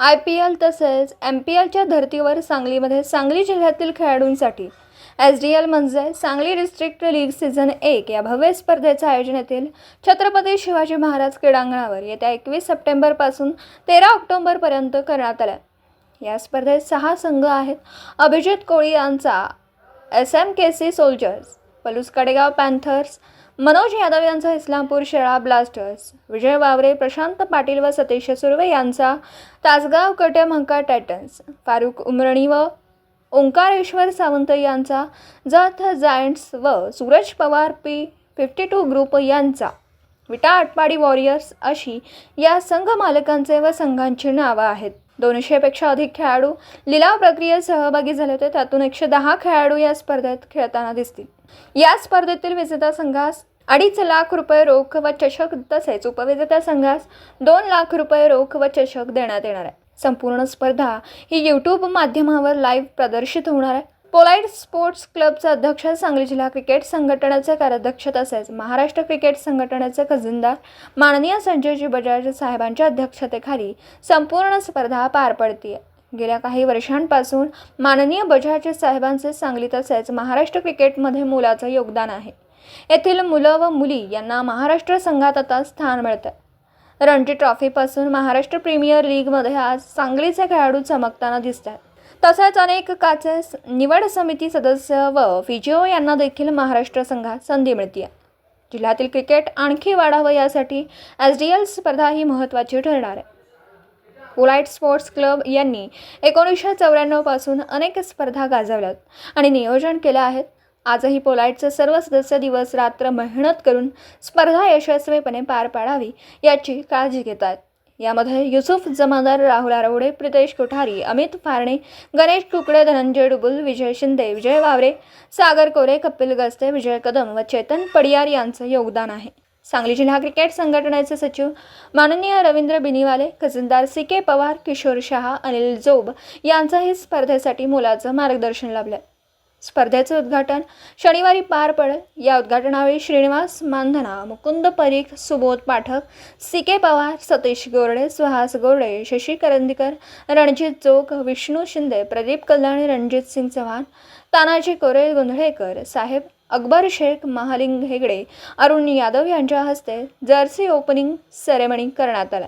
IPL तसेच MPLच्या धर्तीवर सांगलीमध्ये सांगली जिल्ह्यातील खेळाडूंसाठी SDL म्हणजे सांगली डिस्ट्रिक्ट लीग सीझन 1 या भव्य स्पर्धेचं आयोजन येथील छत्रपती शिवाजी महाराज क्रीडांगणावर येत्या 21 सप्टेंबरपासून 13 ऑक्टोबरपर्यंत करण्यात आला। या स्पर्धेत 6 संघ आहेत। अभिजित कोळी यांचा SMKC soldiers, Palus Kadegaon Panthers, Manoj Yadav यांचा इस्लामपूर शेळा ब्लास्टर्स, विजय वावरे, प्रशांत पाटील व सतीश सुर्वे यांचा तासगाव कट्यामंका टायटन्स, फारुख उमरणी व ओंकारेश्वर सावंत यांचा जत जायंट्स व सूरज पवार P52 ग्रुप यांचा विटा आटपाडी वॉरियर्स अशी या संघ मालकांचे व संघांची नावे आहेत। 200 पेक्षा अधिक खेळाडू लिलाव प्रक्रियेत सहभागी झाले होते। त्यातून 110 खेळाडू या स्पर्धेत खेळताना दिसतील। या स्पर्धेतील विजेता संघास 2.5 लाख रुपये रोख व चषक तसेच उपविजेता संघास 2 लाख रुपये रोख व चषक देण्यात येणार आहे। संपूर्ण स्पर्धा ही YouTube माध्यमावर लाईव्ह प्रदर्शित होणार आहे। पोलाइट स्पोर्ट्स क्लबचे अध्यक्ष, सांगली जिल्हा क्रिकेट संघटनेचे कार्याध्यक्ष तसेच महाराष्ट्र क्रिकेट संघटनेचे खजिनदार माननीय संजयजी बजाज साहेबांच्या अध्यक्षतेखाली संपूर्ण स्पर्धा पार पडते। गेल्या काही वर्षांपासून माननीय बजाज साहेबांचे सांगली तसेच महाराष्ट्र क्रिकेटमध्ये मोलाचे योगदान आहे। येथील मुलं व मुली यांना महाराष्ट्र संघात आता स्थान मिळते। रणजी ट्रॉफीपासून महाराष्ट्र प्रीमियर लीगमध्ये आज सांगलीचे खेळाडू चमकताना दिसतात। तसेच अनेक काचे निवड समिती सदस्य व फिजिओ यांना देखील महाराष्ट्र संघात संधी मिळते। जिल्ह्यातील क्रिकेट आणखी वाढावं यासाठी SDL स्पर्धा ही महत्त्वाची ठरणार आहे। पोलाइट स्पोर्ट्स क्लब यांनी 1994 पासून अनेक स्पर्धा गाजवल्यात आणि नियोजन केले आहेत। आजही पोलाइटचे सर्व सदस्य दिवस रात्र मेहनत करून स्पर्धा यशस्वीपणे पार पाडावी याची काळजी घेत आहेत। यामध्ये युसुफ जमादार, राहुल आरवडे, प्रितेश कोठारी, अमित फारणे, गणेश कुकडे, धनंजय डुबुल, विजय शिंदे, विजय वावरे, सागर कोरे, कपिल गस्ते, विजय कदम व चेतन पडियार यांचे योगदान आहे। सांगली जिल्हा क्रिकेट संघटनेचे सचिव माननीय रवींद्र बिनीवाले, खजिनदार CK पवार, किशोर शहा, अनिल जोब यांचाही स्पर्धेसाठी मोलाचं मार्गदर्शन लाभले। स्पर्धेचे उद्घाटन शनिवारी पार पडेल। या उद्घाटनावेळी श्रीनिवास मानधना, मुकुंद परीख, सुबोध पाठक, CK पवार, सतीश गोरडे, सुहास गोरडे, शशी करंदीकर, रणजित जोग, विष्णू शिंदे, प्रदीप कल्याणी, रणजित सिंग चव्हाण, तानाजी कोरे, गोंधळेकर साहेब, अकबर शेख, महालिंग हेगडे, अरुण यादव यांच्या हस्ते जर्सी ओपनिंग सेरेमनी करण्यात आला।